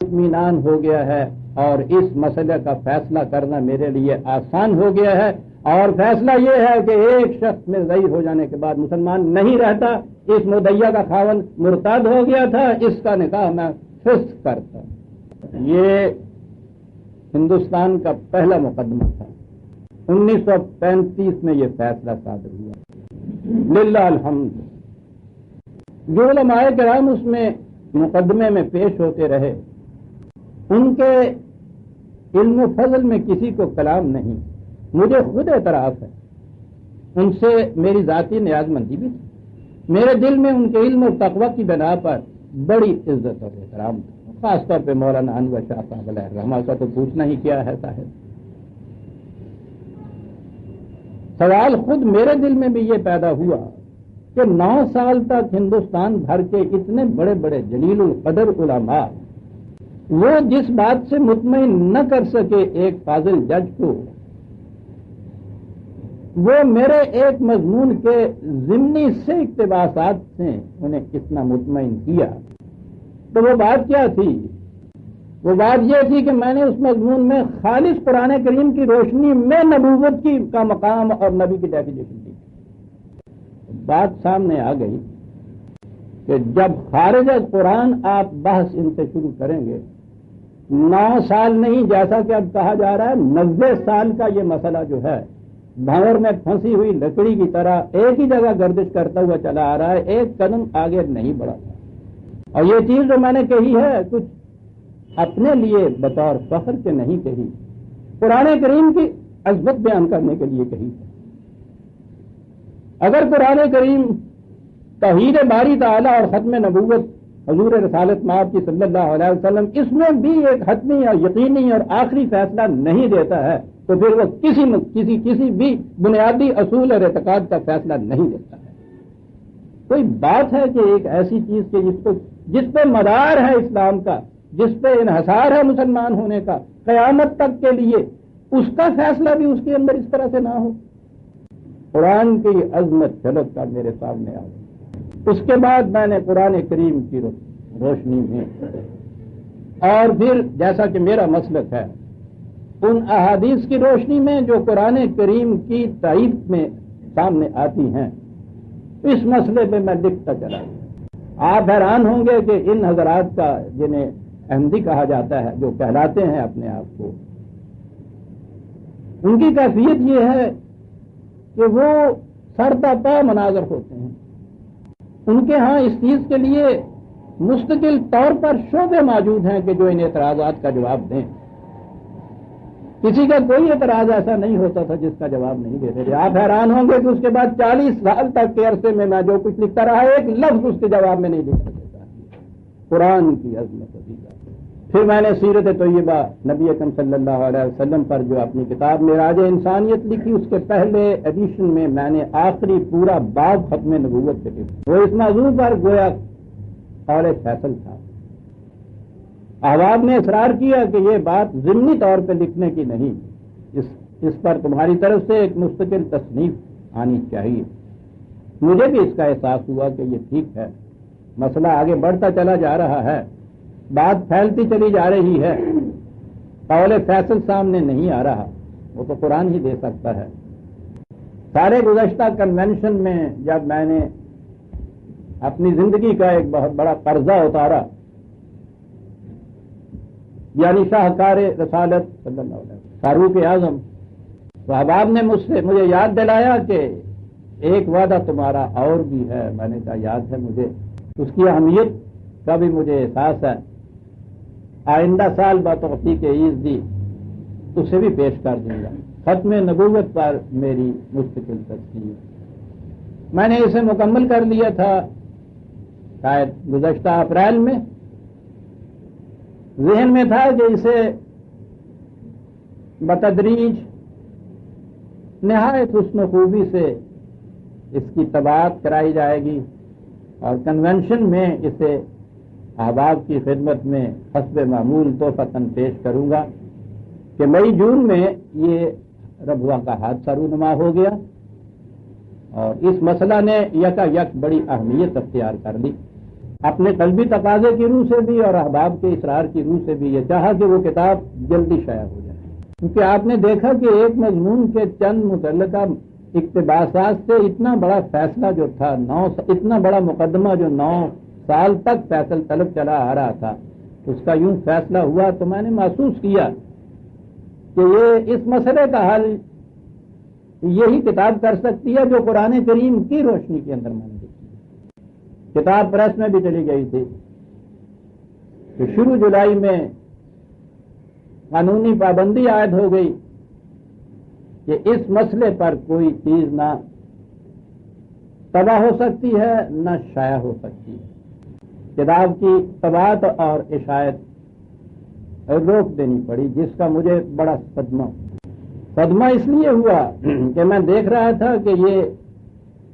اطمینان ہو گیا ہے اور اس مسئلے کا فیصلہ کرنا میرے لیے آسان ہو گیا ہے، اور فیصلہ یہ ہے کہ ایک شخص میں ضعیف ہو جانے کے بعد مسلمان نہیں رہتا، اس مدعیہ کا خاوند مرتد ہو گیا تھا، اس کا نکاح میں فسخ کرتا۔ یہ ہندوستان کا پہلا مقدمہ تھا، 1935 میں یہ فیصلہ صادر ہوا، للہ الحمد۔ جو علماء کرام اس میں مقدمے میں پیش ہوتے رہے، ان کے علم و فضل میں کسی کو کلام نہیں، مجھے خود اعتراف ہے، ان سے میری ذاتی نیاز مندی بھی تھی، میرے دل میں ان کے علم اور تقوی کی بنا پر بڑی عزت اور احترام تھا، خاص طور پہ مولانا انور شاہ صاحب علیہ الرحمہ کا تو پوچھنا ہی کیا ہے صاحب۔ سوال خود میرے دل میں بھی یہ پیدا ہوا کہ 9 سال تک ہندوستان بھر کے اتنے بڑے بڑے جلیل القدر علماء وہ جس بات سے مطمئن نہ کر سکے ایک فاضل جج کو، وہ میرے ایک مضمون کے ضمنی سے اقتباسات سے انہیں کتنا مطمئن کیا۔ تو وہ بات کیا تھی؟ وہ بات یہ تھی کہ میں نے اس مضمون میں خالص قرآن کریم کی روشنی میں نبوت کی کا مقام اور نبی کی ڈیفینیشن دی۔ بات سامنے آ گئی کہ جب خارج از قرآن آپ بحث ان سے شروع کریں گے، 9 سال نہیں، جیسا کہ اب کہا جا رہا ہے 90 سال کا یہ مسئلہ جو ہے بھنور میں پھنسی ہوئی لکڑی کی طرح ایک ہی جگہ گردش کرتا ہوا چلا آ رہا ہے، ایک قدم آگے نہیں بڑھا۔ اور یہ چیز جو میں نے کہی ہے کچھ اپنے لیے بطور فخر کے نہیں کہی، قرآن کریم کی عظمت بیان کرنے کے لیے کہی۔ اگر قرآن کریم توحید باری تعالی اور ختم نبوت حضور رسالت مآب کی صلی اللہ علیہ وسلم اس میں بھی ایک حتمی اور یقینی اور آخری فیصلہ نہیں دیتا ہے، تو پھر وہ کسی بھی بنیادی اصول اور اعتقاد کا فیصلہ نہیں دیتا ہے۔ کوئی بات ہے کہ ایک ایسی چیز کے جس پہ مدار ہے اسلام کا، جس پہ انحصار ہے مسلمان ہونے کا قیامت تک کے لیے، اس کا فیصلہ بھی اس کے اندر اس طرح سے نہ ہو۔ قرآن کی عظمت جھلک کر میرے سامنے آ گئی۔ اس کے بعد میں نے قرآن کریم کی روشنی میں اور پھر جیسا کہ میرا مسلک ہے ان احادیث کی روشنی میں جو قرآن کریم کی تائید میں سامنے آتی ہیں، اس مسئلے پہ میں لکھتا چلا گیا۔ آپ حیران ہوں گے کہ ان حضرات کا جنہیں احمدی کہا جاتا ہے، جو کہلاتے ہیں اپنے آپ کو، ان کی کیفیت یہ ہے کہ وہ سر تا پا مناظر ہوتے ہیں۔ ان کے ہاں اس چیز کے لیے مستقل طور پر شعبے موجود ہیں کہ جو ان اعتراضات کا جواب دیں۔ کسی کا کوئی اعتراض ایسا نہیں ہوتا تھا جس کا جواب نہیں دیتے تھے۔ آپ حیران ہوں گے کہ اس کے بعد 40 سال تک کے عرصے میں جو کچھ لکھتا رہا ایک لفظ اس کے جواب میں نہیں لکھ سکتا۔ قرآن کی عظمت عزیزہ۔ پھر میں نے سیرت طیبہ نبی اکرم صلی اللہ علیہ وسلم پر جو اپنی کتاب معراج انسانیت لکھی، اس کے پہلے ایڈیشن میں میں نے آخری پورا باب ختم نبوت پہ لکھا۔ وہ اس موضوع پر گویا قول فیصل تھا۔ احباب نے اصرار کیا کہ یہ بات ضمنی طور پہ لکھنے کی نہیں، اس پر تمہاری طرف سے ایک مستقل تصنیف آنی چاہیے۔ مجھے بھی اس کا احساس ہوا کہ یہ ٹھیک ہے، مسئلہ آگے بڑھتا چلا جا رہا ہے، بات پھیلتی چلی جا رہی ہے، قول فیصل سامنے نہیں آ رہا، وہ تو قرآن ہی دے سکتا ہے۔ سارے گزشتہ کنونشن میں جب میں نے اپنی زندگی کا ایک بہت بڑا قرضہ اتارا، یعنی شاہکار رسالت صلی اللہ علیہ وسلم فاروق اعظم، تو احباب نے مجھے یاد دلایا کہ ایک وعدہ تمہارا اور بھی ہے۔ میں نے کہا یاد ہے مجھے، اس کی اہمیت کا بھی مجھے احساس ہے، آئندہ سال بتوفیق عیز دی اسے بھی پیش کر دوں گا۔ ختم نبوت پر میری مستقل تصنیف میں نے اسے مکمل کر لیا تھا شاید گزشتہ اپریل میں۔ ذہن میں تھا کہ اسے بتدریج نہایت حسن و خوبی سے اس کی طباعت کرائی جائے گی اور کنونشن میں اسے احباب کی خدمت میں حسب معمول تحفتاً پیش کروں گا کہ مئی جون میں یہ ربوہ کا حادثہ رونما ہو گیا اور اس مسئلہ نے یکا یک بڑی اہمیت اختیار کر لی۔ اپنے قلبی تقاضے کی روح سے بھی اور احباب کے اصرار کی روح سے بھی یہ چاہا کہ وہ کتاب جلدی شائع ہو جائے، کیونکہ آپ نے دیکھا کہ ایک مضمون کے چند متعلقہ اقتباسات سے اتنا بڑا فیصلہ جو تھا، اتنا بڑا مقدمہ جو 9 سال تک فیصل طلب چلا آ رہا تھا، اس کا یوں فیصلہ ہوا تو میں نے محسوس کیا کہ یہ اس مسئلے کا حل یہی کتاب کر سکتی ہے جو قرآن کریم کی روشنی کے اندر میں نے دیکھی۔ کتاب پریس میں بھی چلی گئی تھی کہ شروع جولائی میں قانونی پابندی عائد ہو گئی کہ اس مسئلے پر کوئی چیز نہ تباہ ہو سکتی ہے نہ شائع ہو سکتی ہے۔ کتاب کی طباعت اور اشاعت روک دینی پڑی، جس کا مجھے بڑا صدمہ اس لیے ہوا کہ میں دیکھ رہا تھا کہ یہ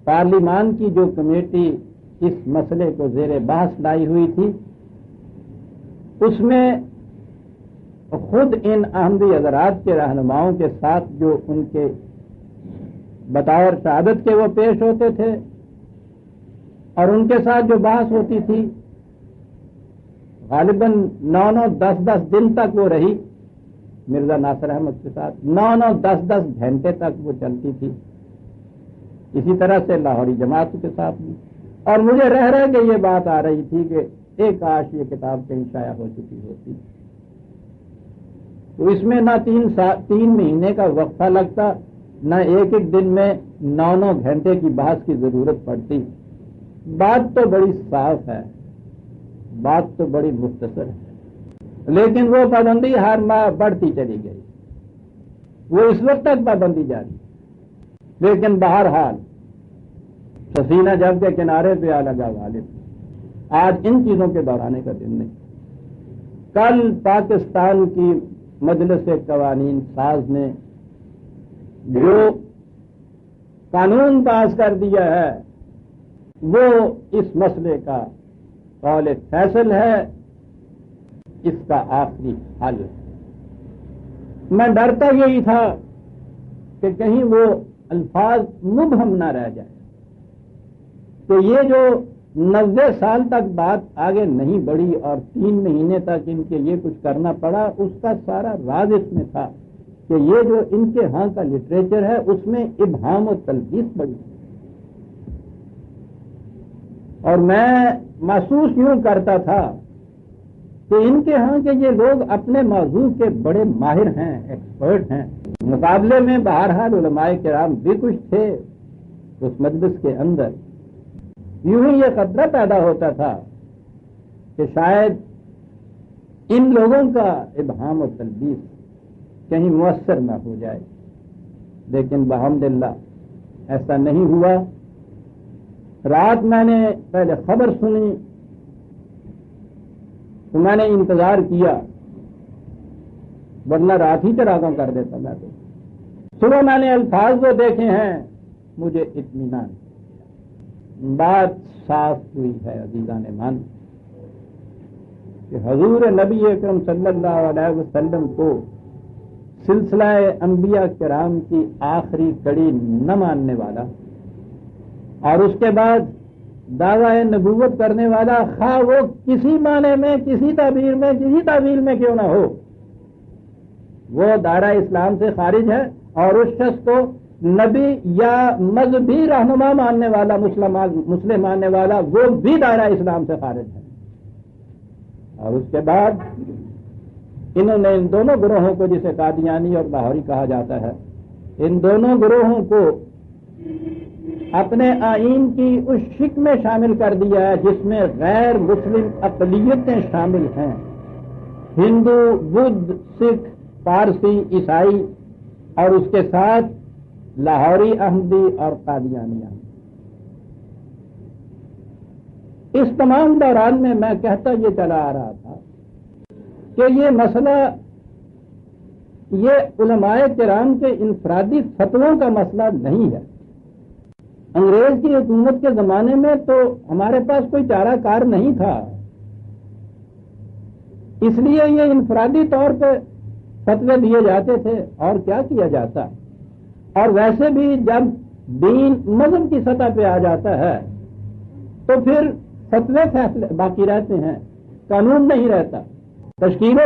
پارلیمان کی جو کمیٹی اس مسئلے کو زیر بحث لائی ہوئی تھی، اس میں خود ان احمدی حضرات کے رہنماؤں کے ساتھ جو ان کے بطور شہادت کے وہ پیش ہوتے تھے اور ان کے ساتھ جو بحث ہوتی تھی، غالباً 9-10 دن تک وہ رہی مرزا ناصر احمد کے ساتھ، 9-10 گھنٹے تک وہ چلتی تھی، اسی طرح سے لاہوری جماعت کے ساتھ بھی، اور مجھے رہ کے یہ بات آ رہی تھی کہ ایک کاش یہ کتاب کہیں شائع ہو چکی ہوتی، تو اس میں نہ 3 مہینے کا وقفہ لگتا، نہ ایک دن میں 9 گھنٹے کی بحث کی ضرورت پڑتی۔ بات تو بڑی صاف ہے، بات تو بڑی مختصر ہے، لیکن وہ پابندی ہر ماہ بڑھتی چلی گئی، وہ اس وقت تک پابندی جاری، لیکن بہرحال سفینہ جب کے کنارے پہ آ لگا غالب، آج ان چیزوں کے دہرانے کا دن نہیں۔ کل پاکستان کی مجلس قوانین ساز نے جو قانون پاس کر دیا ہے وہ اس مسئلے کا قول فیصل ہے، اس کا آخری حل ہے۔ میں ڈرتا یہی تھا کہ کہیں وہ الفاظ مبہم نہ رہ جائے، کہ یہ جو 90 سال تک بات آگے نہیں بڑھی اور 3 مہینے تک ان کے یہ کچھ کرنا پڑا، اس کا سارا راز اس میں تھا کہ یہ جو ان کے ہاں کا لٹریچر ہے اس میں ابہام و تلبیس بڑی، اور میں محسوس یوں کرتا تھا کہ ان کے ہاں کے یہ لوگ اپنے موضوع کے بڑے ماہر ہیں، ایکسپرٹ ہیں، مقابلے میں بہرحال علماء کرام بھی کچھ تھے اس مجلس کے اندر۔ یوں ہی یہ خطرہ پیدا ہوتا تھا کہ شاید ان لوگوں کا ابہام و تلبیس کہیں مؤثر نہ ہو جائے، لیکن بحمداللہ ایسا نہیں ہوا۔ رات میں نے پہلے خبر سنی تو میں نے انتظار کیا، ورنہ رات ہی چراغاں کر دیتا میں تو۔ صبح میں نے الفاظ جو دیکھے ہیں مجھے اطمینان، بات صاف ہوئی ہے عزیزان من کہ حضور نبی اکرم صلی اللہ علیہ وسلم کو سلسلہ انبیاء کرام کی آخری کڑی نہ ماننے والا اور اس کے بعد دعوی نبوت کرنے والا، خواہ وہ کسی معنی میں، کسی تعبیر میں، کسی تعویل میں کیوں نہ ہو، وہ دائرہ اسلام سے خارج ہے، اور اس شخص کو نبی یا مذہبی رہنما ماننے والا، مسلم ماننے والا، وہ بھی دائرہ اسلام سے خارج ہے۔ اور اس کے بعد انہوں نے ان دونوں گروہوں کو، جسے قادیانی اور لاہوری کہا جاتا ہے، ان دونوں گروہوں کو اپنے آئین کی اس شک میں شامل کر دیا ہے جس میں غیر مسلم اقلیتیں شامل ہیں، ہندو، بدھ، سکھ، پارسی، عیسائی، اور اس کے ساتھ لاہوری احمدی اور قادیانی احمدی۔ اس تمام دوران میں میں کہتا یہ چلا آ رہا تھا کہ یہ مسئلہ، یہ علماء کرام کے انفرادی فتووں کا مسئلہ نہیں ہے۔ انگریز کی حکومت کے زمانے میں تو ہمارے پاس کوئی چارہ کار نہیں تھا، اس لیے یہ انفرادی طور پہ فتوے دیے جاتے تھے، اور کیا کیا جاتا۔ اور ویسے بھی جب دین مذہب کی سطح پہ آ جاتا ہے تو پھر فتوے فیصلے باقی رہتے ہیں، قانون نہیں رہتا، تشکیل